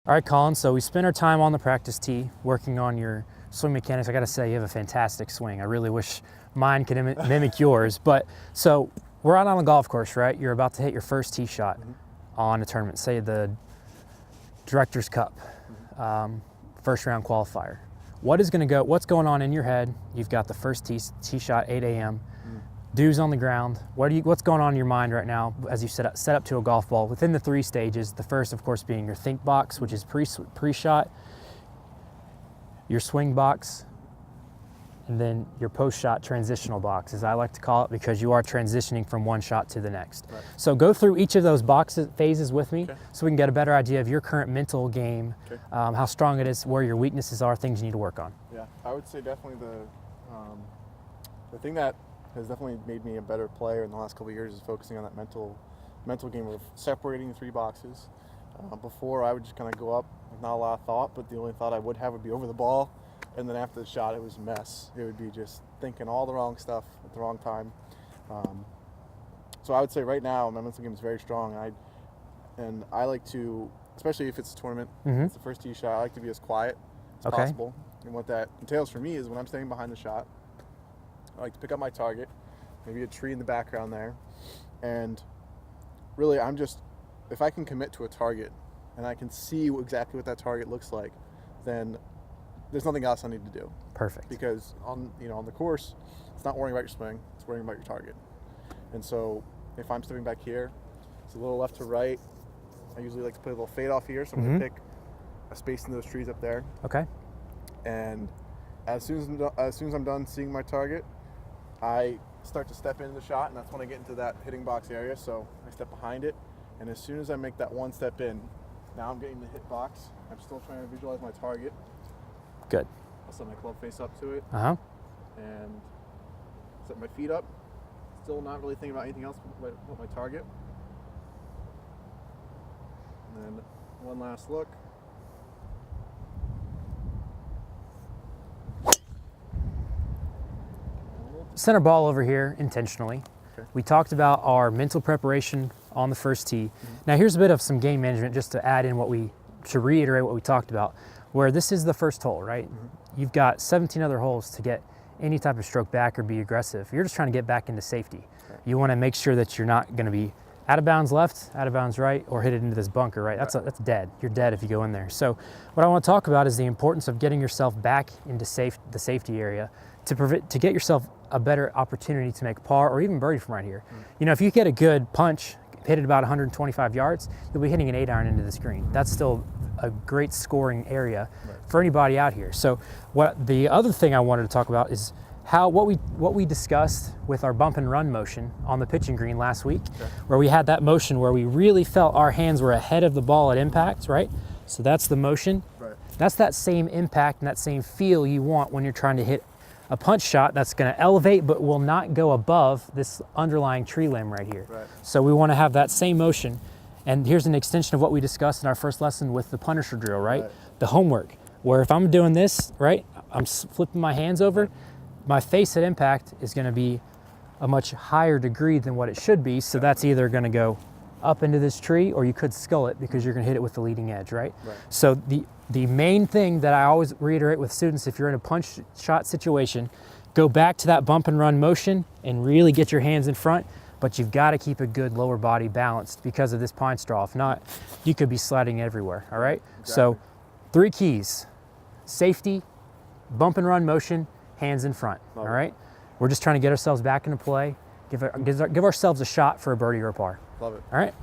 All right, Colin, so we spent our time on the practice tee working on your swing mechanics. I gotta say, you have a fantastic swing. I really wish mine could mimic yours. But so we're out on a golf course, right? You're about to hit your first tee shot on a tournament, say the Director's Cup, first round qualifier. What's going on in your head? You've got the first tee shot, 8 a.m. Dews on the ground. What's going on in your mind right now as you set up to a golf ball within the 3 stages? The first, of course, being your think box, which is pre-shot, your swing box, and then your post-shot transitional box, as I like to call it, because you are transitioning from one shot to the next. Right. So go through each of those phases with me, so we can get a better idea of your current mental game, how strong it is, where your weaknesses are, things you need to work on. Yeah, I would say definitely the thing that has definitely made me a better player in the last couple of years is focusing on that mental game of separating the 3 boxes. Before, I would just kind of go up with not a lot of thought, but the only thought I would have would be over the ball, and then after the shot, it was a mess. It would be just thinking all the wrong stuff at the wrong time. So I would say right now, my mental game is very strong, and I like to, especially if it's a tournament, it's the first tee shot, I like to be as quiet as possible. And what that entails for me is when I'm standing behind the shot, I like to pick up my target, maybe a tree in the background there, and really if I can commit to a target and I can see exactly what that target looks like, then there's nothing else I need to do. Perfect. Because on the course, it's not worrying about your swing, it's worrying about your target. And so if I'm stepping back here, it's a little left to right. I usually like to put a little fade off here, so I'm going to pick a space in those trees up there. Okay. And as soon as I'm done seeing my target, I start to step into the shot, and that's when I get into that hitting box area. So I step behind it, and as soon as I make that one step in, now I'm getting the hit box. I'm still trying to visualize my target. Good. I'll set my club face up to it, and set my feet up. Still not really thinking about anything else but my target. And then one last look. Center ball over here intentionally. We talked about our mental preparation on the first tee. Now here's a bit of some game management just to add in to reiterate what we talked about, where this is the first hole, right? You've got 17 other holes to get any type of stroke back or be aggressive. You're just trying to get back into safety. You want to make sure that you're not going to be out of bounds left, out of bounds right, or hit it into this bunker, right? That's dead. You're dead if you go in there. So what I want to talk about is the importance of getting yourself back into the safety area to get yourself a better opportunity to make par or even birdie from right here. You know, if you get a good punch, hit it about 125 yards, you'll be hitting an 8-iron into this green. That's still a great scoring area for anybody out here. So the other thing I wanted to talk about is what we discussed with our bump and run motion on the pitching green last week, where we had that motion where we really felt our hands were ahead of the ball at impact, right? So that's the motion. That's that same impact and that same feel you want when you're trying to hit a punch shot that's going to elevate but will not go above this underlying tree limb right here. So we want to have that same motion. And here's an extension of what we discussed in our first lesson with the Punisher drill, right? The homework, where if I'm doing this, right, I'm flipping my hands over, my face at impact is going to be a much higher degree than what it should be. So that's either going to go up into this tree or you could skull it because you're going to hit it with the leading edge, right? So the main thing that I always reiterate with students, if you're in a punch shot situation, go back to that bump and run motion and really get your hands in front, but you've got to keep a good lower body balanced because of this pine straw. If not, you could be sliding everywhere, all right? So 3 keys: safety, bump and run motion, hands in front, all right? We're just trying to get ourselves back into play, give ourselves a shot for a birdie or a par. Love it. All right?